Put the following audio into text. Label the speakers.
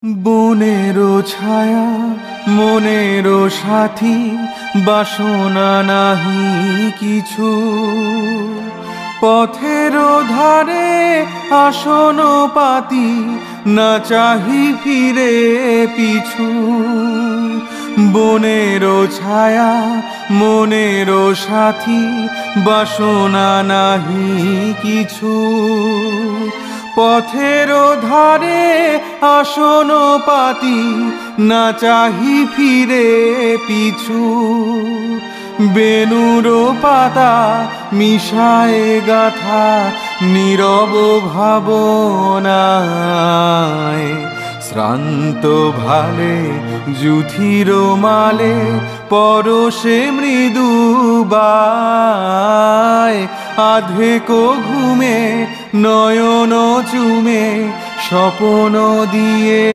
Speaker 1: বনেরও ছায়া মনেরও সাথী, বাসনা নাহি কিছু। পথেরও ধারে আসন পাতি, না চাহি ফিরে পিছু। বনেরও ছায়া মনেরও সাথী, বাসনা নাহি কিছু। পথেরও ধারে আসন পাতি, না চাহি ফিরে পিছু। বেনুরো পাতা মিশায় গাথা, নীরব ভাবনায়। শ্রান্ত ভালে যুথির মালে, পরশে মৃদু বায়। আধেক ঘুমে নয়ন চুমে, স্বপন দিয়ে